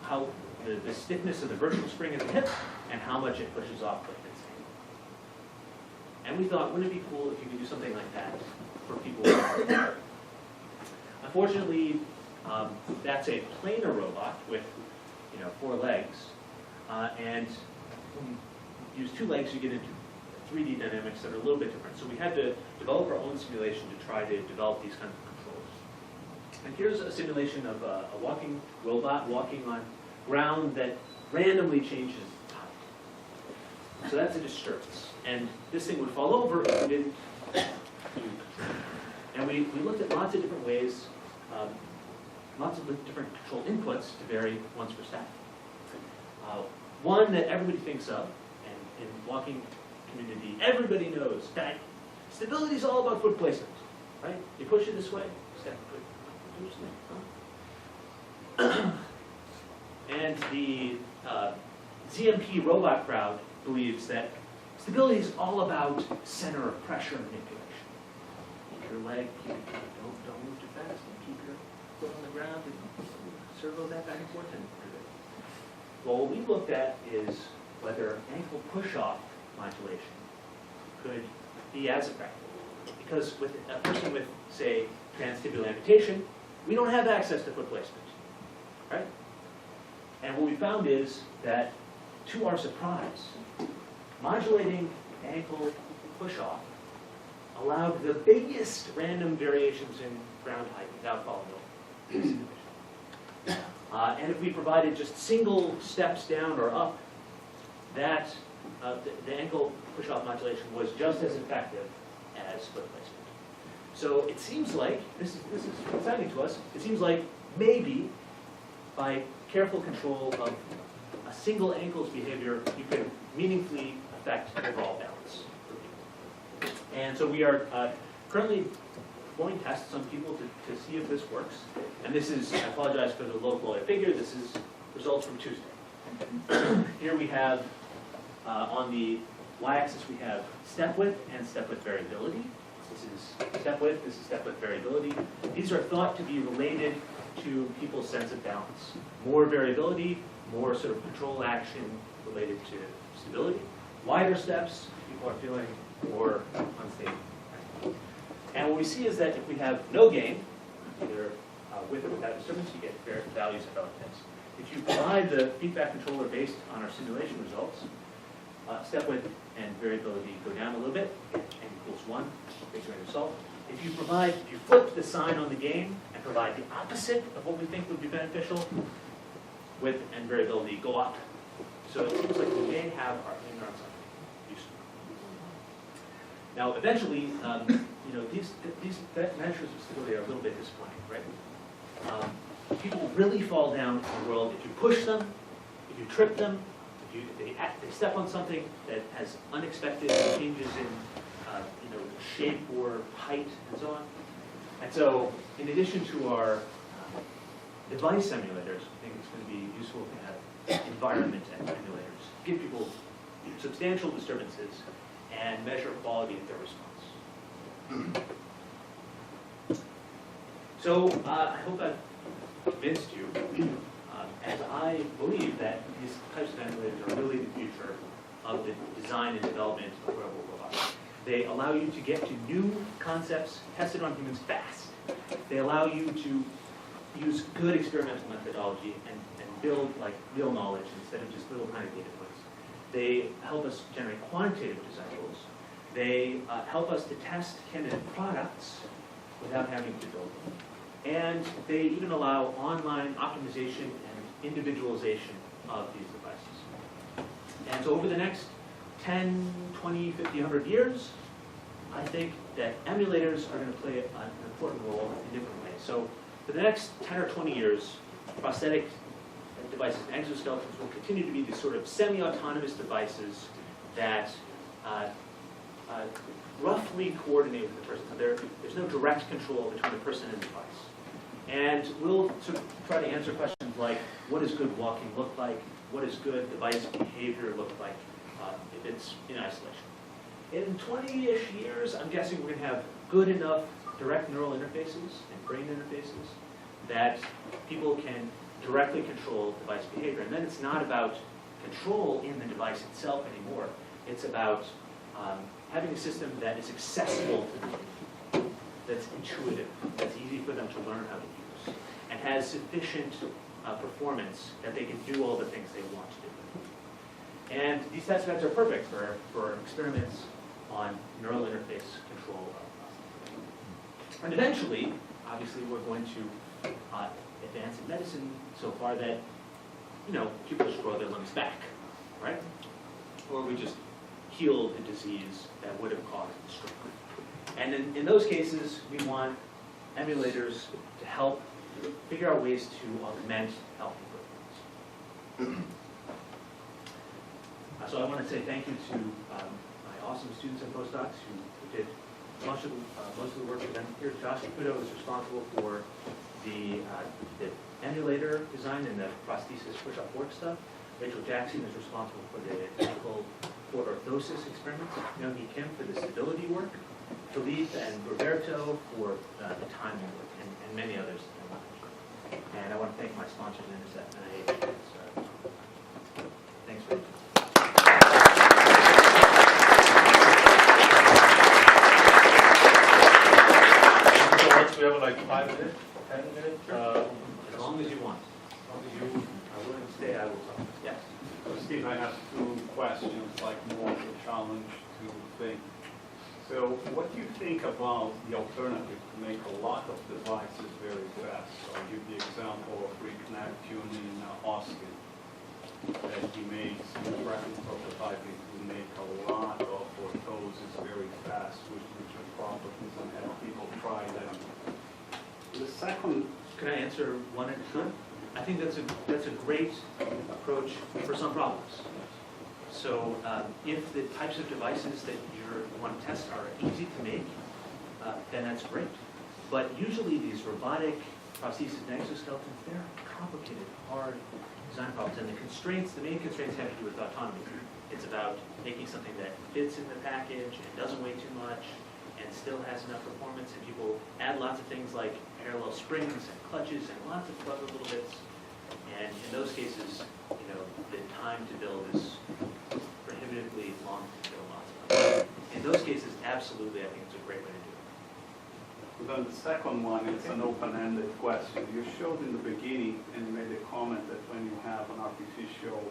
how the stiffness of the vertical spring at the hip and how much it pushes off with its ankle. And we thought, wouldn't it be cool if you could do something like that for people who are Unfortunately, that's a planar robot with 4 legs, and when you use 2 legs, you get into 3D dynamics that are a little bit different. So we had to develop our own simulation to try to develop these kinds of controls. And here's a simulation of a walking robot walking on ground that randomly changes height. So that's a disturbance. And this thing would fall over if we didn't do control. And we looked at lots of different ways, lots of different control inputs to vary once per step. One that everybody thinks of, and in walking community, everybody knows that stability is all about foot placement, right? You push it this way, step foot. And the ZMP robot crowd believes that stability is all about center of pressure manipulation. Keep your leg, don't move too fast, and keep your foot on the ground, and circle that back and forth. Well, what we looked at is whether ankle push-off modulation could be as effective. Because with a person with, say, transtibial amputation, we don't have access to foot placement, right? And what we found is that, to our surprise, modulating ankle push-off allowed the biggest random variations in ground height without falling over. And if we provided just single steps down or up, that the ankle push-off modulation was just as effective as foot placement. So it seems like, this is exciting to us, it seems like maybe by careful control of a single ankle's behavior, you could meaningfully affect overall balance for people. And so we are currently performing tests on people to see if this works. And this is, I apologize for the low quality figure, this is results from Tuesday. Here we have, on the y-axis we have step width and step width variability. This is step width, this is step width variability. These are thought to be related to people's sense of balance. More variability, more sort of control action related to stability. Wider steps, people are feeling more unstable. And what we see is that if we have no gain, either with or without disturbance, you get various values of this. If you provide the feedback controller based on our simulation results, step width and variability go down a little bit, n equals 1, big grain of salt. If you flip the sign on the gain and provide the opposite of what we think would be beneficial, width and variability go up. So it seems like we may have our finger on something useful. Now, eventually, these measures of stability are a little bit disappointing, right? People really fall down in the world if you push them, if you trip them, if they step on something that has unexpected changes in shape or height and so on. And so, in addition to our device emulators, I think it's going to be useful to have environment emulators. Give people substantial disturbances and measure quality of their response. So I hope I've convinced you, as I believe that these types of emulators are really the future of the design and development of wearable robots. They allow you to get to new concepts tested on humans fast. They allow you to use good experimental methodology and build like real knowledge instead of just little tiny data points. They help us generate quantitative design rules. They help us to test candidate products without having to build them. And they even allow online optimization and individualization of these devices. And so over the next 10, 20, 50, 100 years, I think that emulators are going to play an important role in different ways. So for the next 10 or 20 years, prosthetic devices and exoskeletons will continue to be these sort of semi-autonomous devices that roughly coordinate with the person. So there's no direct control between the person and the device. And we'll sort of try to answer questions like, what does good walking look like? What does good device behavior look like if it's in isolation? In 20-ish years, I'm guessing we're going to have good enough direct neural interfaces and brain interfaces that people can directly control device behavior. And then it's not about control in the device itself anymore. It's about having a system that is accessible to them, that's intuitive, that's easy for them to learn how to use, and has sufficient performance that they can do all the things they want to do. And these test beds are perfect for experiments on neural interface control of. And eventually, obviously, we're going to advance in medicine so far that, people just grow their limbs back, right? Or we just heal the disease that would have caused the stroke. And in those cases, we want emulators to help figure out ways to augment health improvements. So I want to say thank you to my awesome students and postdocs who did most of the work for them here. Josh Caputo is responsible for the emulator design and the prosthesis push-up work stuff. Rachel Jackson is responsible for the technical for orthosis experiments. Younghee Kim for the stability work. Philippe and Roberto for the timing work, and many others. And I want to thank my sponsors, Intercept and NIH. Thanks for We have like 5 minutes, 10 minutes? as long as you want. As long as you are willing to stay, I will talk. Yes. Steve, I have 2 questions, like more of a challenge to think. So what do you think about the alternative to make a lot of devices very fast? So I'll give the example of Rick Neptune in Austin, that he makes rapid prototyping to make a lot of orthoses very fast with different properties and have people try them. The second, Can I answer one at a time? I think that's a great approach for some problems. So if the types of devices that you want to test are easy to make, then that's great. But usually these robotic prostheses and exoskeletons, they're complicated, hard design problems. And the main constraints have to do with autonomy. It's about making something that fits in the package and doesn't weigh too much and still has enough performance. And people add lots of things like parallel springs and clutches and lots of clever little bits. And in those cases, the time to build is prohibitively long to build lots of them. In those cases, absolutely, I think it's a great way to do it. then the second one is an open-ended question. You showed in the beginning and you made a comment that when you have an artificial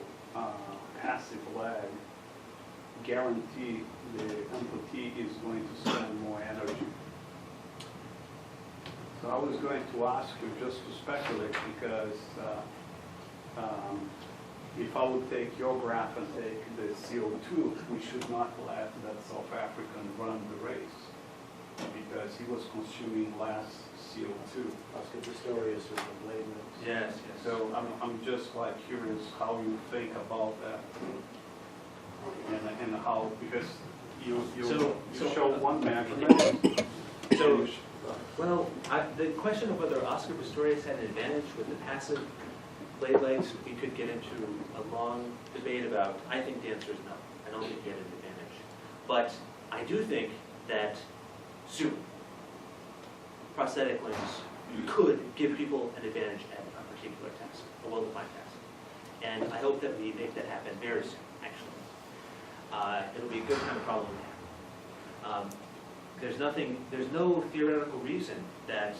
passive leg, guarantee the amputee is going to spend more energy. So I was going to ask you just to speculate because if I would take your graph and take the CO2, we should not let that South African run the race because he was consuming less CO2. Oscar Pistorius with the blade notes. Yes. So I'm just like curious how you think about that and how, because you So- show one measurement. So Well, the question of whether Oscar Pistorius had an advantage with the passive blade legs, we could get into a long debate about. I think the answer is no. I don't think he had an advantage. But I do think that soon, prosthetic limbs could give people an advantage at a particular task, a well-defined task. And I hope that we make that happen very soon, actually. It'll be a good kind of problem to have. There's no theoretical reason that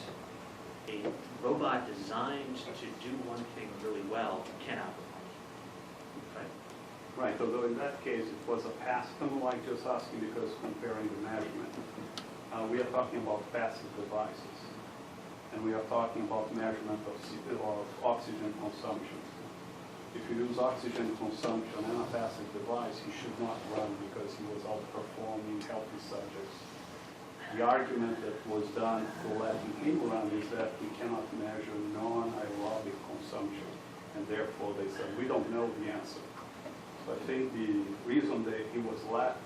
a robot designed to do one thing really well cannot perform. Right? Right, although in that case, it was a I'm like just asking because comparing the measurement. We are talking about passive devices, and we are talking about measurement of oxygen consumption. If you use oxygen consumption and a passive device, he should not run because he was outperforming healthy subjects. The argument that was done for letting him run is that we cannot measure non-aerobic consumption, and therefore they said, we don't know the answer. So I think the reason that he was let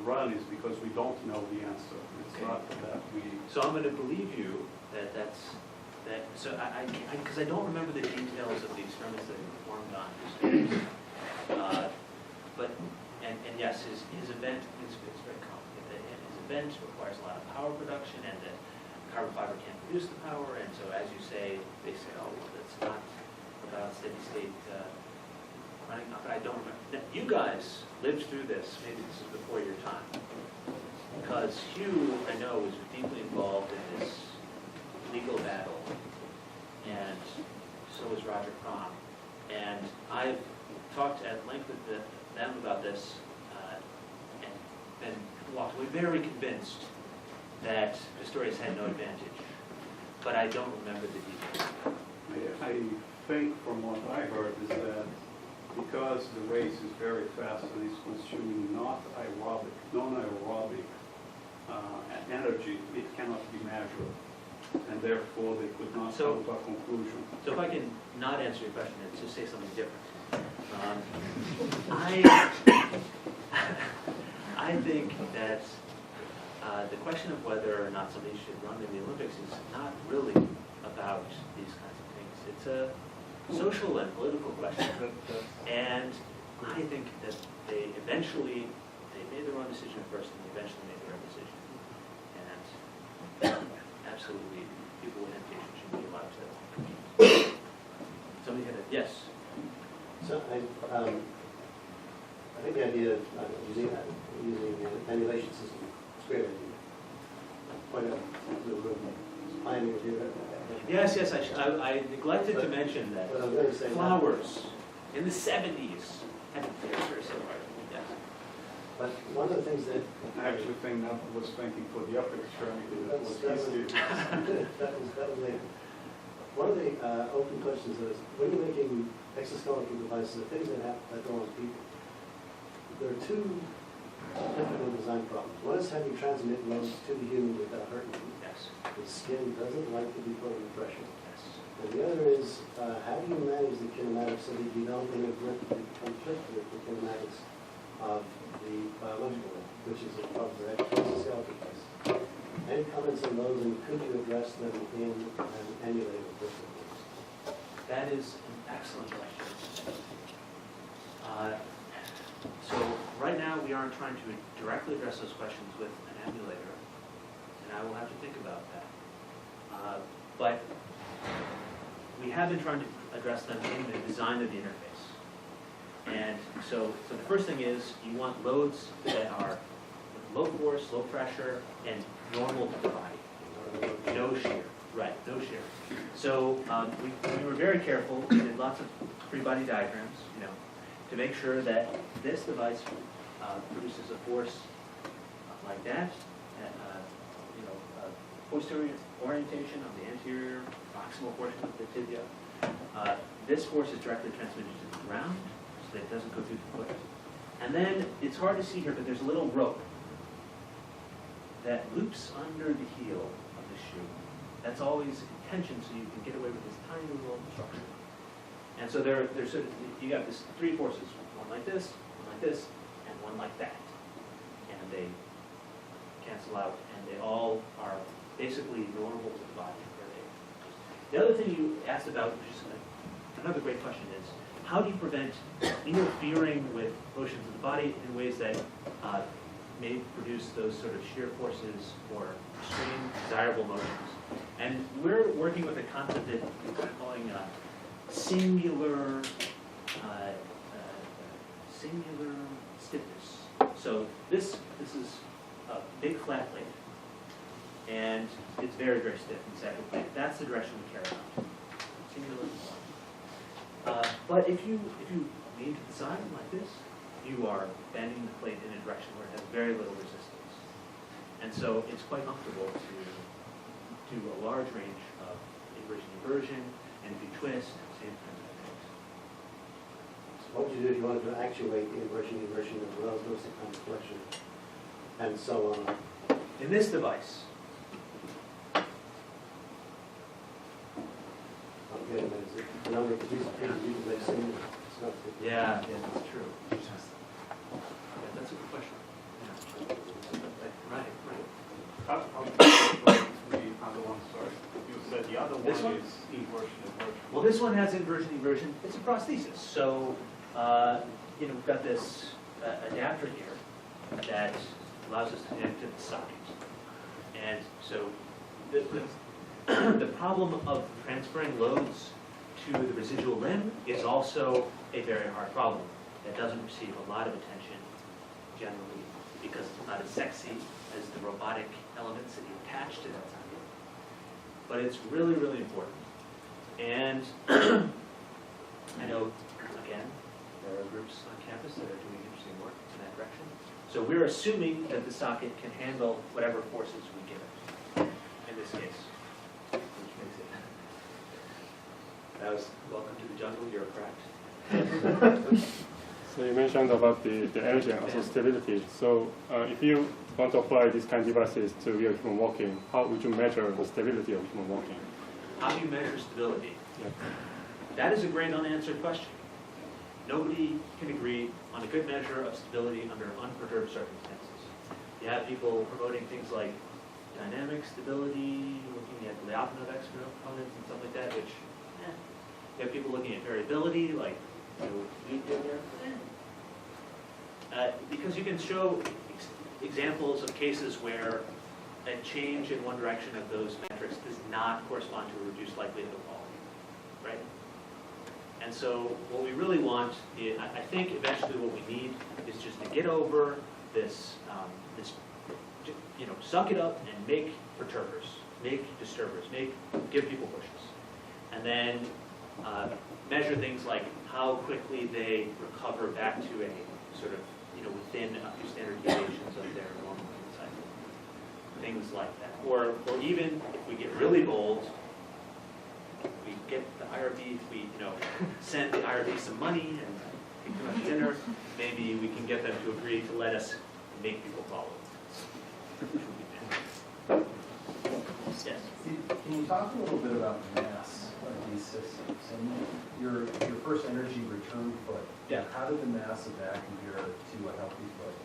run is because we don't know the answer. It's Okay. not that we... So I'm going to believe you that so because I don't remember the details of the experiments that he performed on his students. And yes, his event is very complicated. And his event requires a lot of power production, and the carbon fiber can't produce the power. And so, as you say, they say, oh, well, that's not about steady state running. But I don't remember. Now, you guys lived through this. Maybe this is before your time. Because Hugh, I know, was deeply involved in this legal battle, and so was Roger Crom. And I've talked at length with them about this, and walked away very convinced that Pistorius had no advantage. But I don't remember the details. I think from what I heard is that because the race is very fast and it's consuming non-aerobic energy, it cannot be measured, and therefore they could not come to a conclusion. So if I can not answer your question and just say something different. I think that the question of whether or not somebody should run in the Olympics is not really about these kinds of things. It's a social and political question. And I think that they made their own decision first, and they eventually made their own decision. And absolutely, people with amputation should be allowed to compete. Somebody had a, yes? So I think the idea of using emulation system is great idea. Quite a pioneer here. Yes, I neglected to mention that But I was going to say Flowers in the 70s had a very, very similar, yes. But one of the things that I actually think that was thinking for the upper extremity that was that was easy. later. One of the open questions is when you're making exoskeletal devices, the things that go on people, there are two difficult design problems. One is how you transmit loads to the human without hurting them. Yes, The skin doesn't like to be put under pressure. yes. And the other is how do you manage the kinematics so that you don't conflict with the kinematics of the biological one, which is a problem for exoskeletal devices. Any comments on those, and could you address them in an emulator system? That is an excellent question. So right now, we aren't trying to directly address those questions with an emulator, and I will have to think about that. But we have been trying to address them in the design of the interface. And so the first thing is you want loads that are low force, low pressure, and normal to the body. No shear. Right, no shear. So we were very careful. We did lots of free body diagrams, to make sure that this device produces a force like that, posterior orientation of the anterior proximal portion of the tibia. This force is directly transmitted to the ground, so that it doesn't go through the foot. And then, it's hard to see here, but there's a little rope that loops under the heel of the shoe. That's always in tension, so you can get away with this tiny little structure. And so there's sort of, you got this three forces, one like this, and one like that. And they cancel out, and they all are basically normal to the body. The other thing you asked about, which is another great question, is how do you prevent interfering with motions of the body in ways that may produce those sort of shear forces or extreme desirable motions? And we're working with a concept that we're calling singular stiffness. So this is a big flat plate, and it's very, very stiff in second plate. That's the direction we care about. Singular. But if you lean to the side like this, you are bending the plate in a direction where it has very little resistance. And so it's quite comfortable to do a large range of inversion, and if you twist, same kind of things. So what would you do if you wanted to actuate the inversion, as well as those kind of flexion, and so on? In this device, I'm getting that. Is it the number of pieces you can make sing? It's not. yeah, that's true. Yeah, that's a good question. Yeah. Right. How the other one, sorry, you said the other This one one? is inversion. Well, this one has inversion. It's a prosthesis. So, we've got this adapter here that allows us to connect to the socket. And so the problem of transferring loads to the residual limb is also a very hard problem that doesn't receive a lot of attention generally because it's not as sexy as the robotic elements that you attach to that socket. But it's really, really important. And I know, again, there are groups on campus that are doing interesting work in that direction. So we're assuming that the socket can handle whatever forces we give it, in this case, which makes it. That was, welcome to the jungle, you're correct. So you mentioned about the energy and also stability. So if you want to apply these kind of devices to real human walking, how would you measure the stability of human walking? How do you measure stability? Yeah. That is a great unanswered question. Nobody can agree on a good measure of stability under unperturbed circumstances. You have people promoting things like dynamic stability, looking at Lyapunov exponents and stuff like that, which, You have people looking at variability, like, we did there. Because you can show examples of cases where a change in one direction of those metrics does not correspond to a reduced likelihood of falling, right? And so what we really want, I think eventually what we need is just to get over this, suck it up and make perturbers, make disturbers, give people pushes. And then measure things like how quickly they recover back to a sort of, within a few standard deviations of their normal cycle. Things like that. Or even if we get really bold, we get the IRB, if we, send the IRB some money and take them out to dinner, maybe we can get them to agree to let us make people follow. Yes. Can you talk a little bit about the mass of these systems? And your first energy return foot, Yeah. how did the mass of that compare to a healthy foot?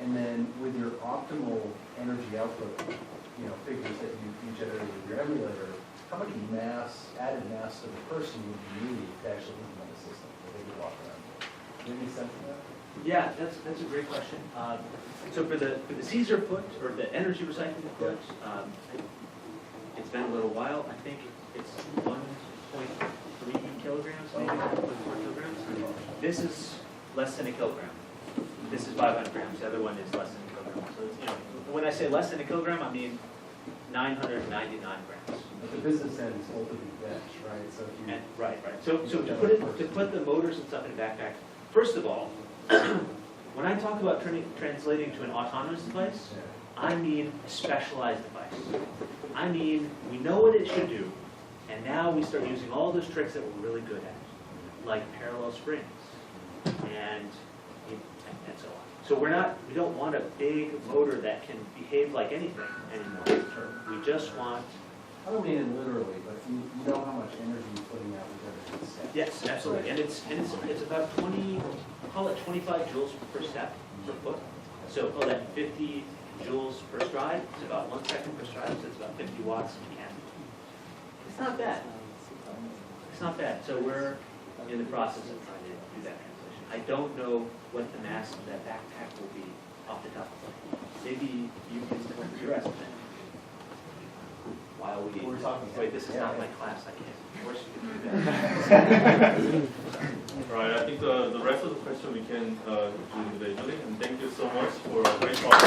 And then with your optimal energy output, figures that you generated with your emulator, how much mass, added mass to the person would you need to actually implement the system that they could walk around with? Do you have any sense of that? Yeah, that's a great question. So for the Caesar foot, or the energy recycling foot, it's been a little while. I think it's 1.3 kilograms, maybe 1.4 kilograms. This is less than a kilogram. This is 500 grams. The other one is less than a kilogram. So when I say less than a kilogram, I mean 999 grams. But the business end is ultimately bench, right? So if you And, right. So to put the motors and stuff in a backpack, first of all, when I talk about translating to an autonomous device, I mean a specialized device. I mean, we know what it should do, and now we start using all those tricks that we're really good at, like parallel springs and so on. So we don't want a big motor that can behave like anything anymore. We just want. I don't mean it literally, but you know how much energy you're putting out with every step. Yes, absolutely, and it's about 20, call it 25 joules per step per foot. So call that 50 joules per stride. It's about 1 second per stride, so it's about 50 watts in Canada. It's not bad. It's not bad. So we're in the process of trying to do that translation. I don't know what the mass of that backpack will be off the top of my head. Maybe you can come up with your estimate. While we, We're talking- wait, this is not my class, I can't force you to do that. Right, I think the rest of the question we can do individually, and thank you so much for a great talk.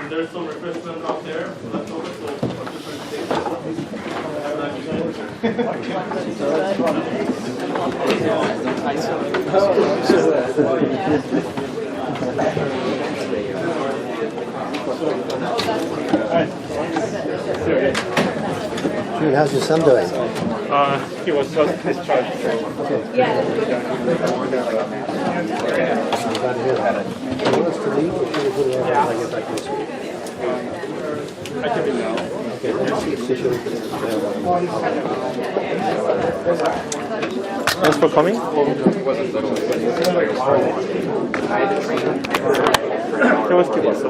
There's some refreshment out there, left over, so participants take that. Have a nice Jude, how's your son doing? He was just discharged. Yeah. I'm glad to hear that. Do you want us to leave or should we put it on until I get back next week? I can be now. Okay, let's see if we can Thanks for coming. 태워시키고 왔어.